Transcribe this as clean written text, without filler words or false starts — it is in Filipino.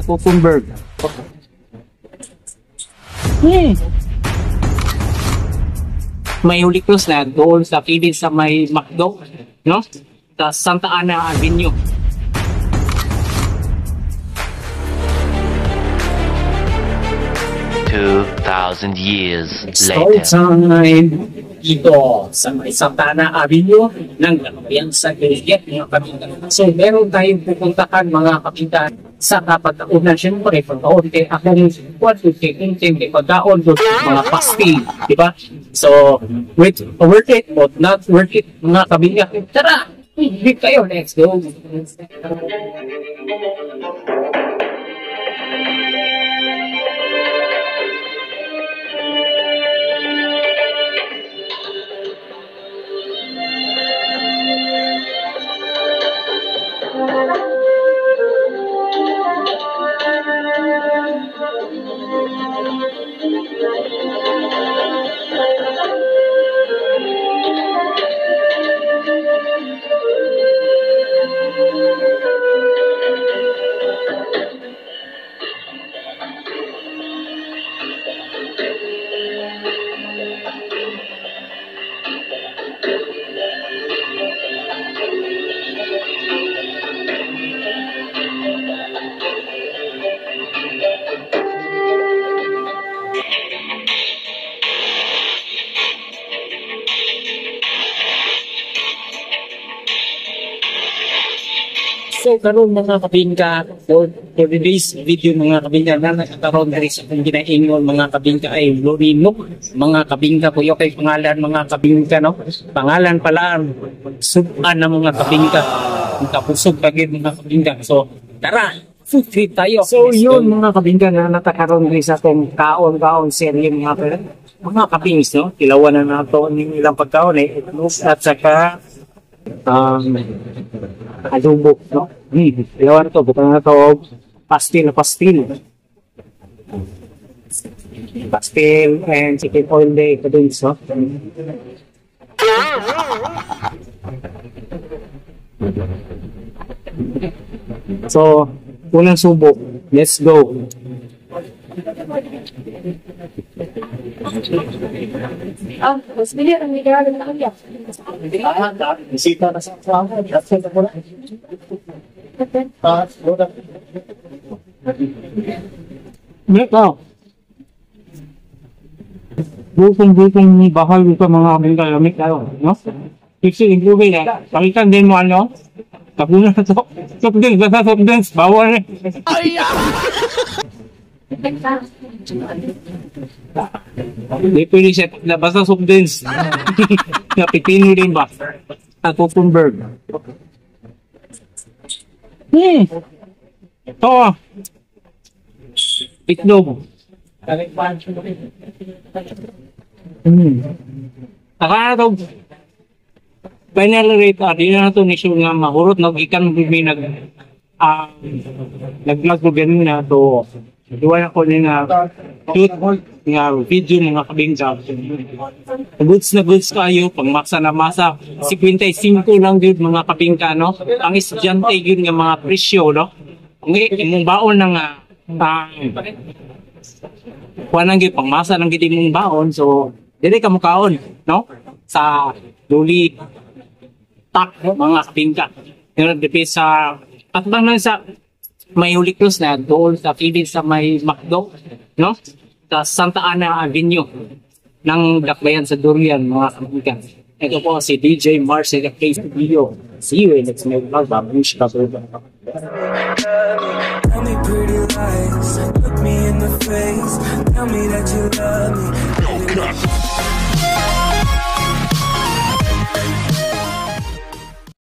Cucumber. May Holy Cross na doon sa kilid sa may McDo, no? Sa Santa Ana Avenue. Years Story later. time dito sa may Santa Ana Avenue ng Galapian sa Gilgit, mga kapitán. So, meron tayong pupuntahan mga kapitán sa kapataunan. Siyempre, pagkaunti akong unti pagkaon doon mga pastil, di ba? So, worth it or not worth it, mga kabinyak. Tara, big kayo, let's go. So, karon mga kabingka, for today's video mga kabingka, na nakataroon na rin sa kong ginaingon mga kabingka ay Lorinok. Mga kabingka, kuyo kay pangalan mga kabingka, no? Pangalan pala, suban na mga kabingka. Kapusog kagid mga kabingka. So, tara, food trip tayo. So, yun mga kabingka na nakataroon rin sa kong kaon-kaon serye mga kabings, no? Tilawan na nato ng ilang pagkaon eh. At saka, adobo, no? Ilawan to, bukan na to pastil and chicken oil day kadins, no? So, unang subo, let's go. Mas bilir ang regalo na kanya. Bisita na sa asawa. Ito. Busong-busong ni bahal dito mga kaming kalamik tayo, no? Fixing improving na. Pakitan din mo ano? Tapunan na to. Soft drinks, basta soft drinks. Bawal eh. Hindi pwede siya na basta soft drinks. Napitino din ba? Cucumber. Ito. Itlog. Saka na ito. Final rate, di na ito nisyo nga mahurot. Ikan may nag-vlog ko ganun na ito. Duwa ako din nga shoot nga video mga kabingka. Goods na goods kayo, pang masa na masa. 55 lang yun mga kabingka, no? Ang estudyante yun nga mga presyo, no? Ang baon na nga kuwanang yun, pang masa ng giting mong baon. So, dili ka mukaon, no? Sa duli tak mga kabingka. Yung depende sa atbang lang sa may Holy Cross na doon sa kilid sa may McDo, no? Sa Santa Ana Avenue ng Dakbayan sa Durian, mga kabingka. Ito po si DJ Marcel Case Video. See you in next vlog. Babush ka po. Tell me pretty lies, look me in the face, tell me that you love me.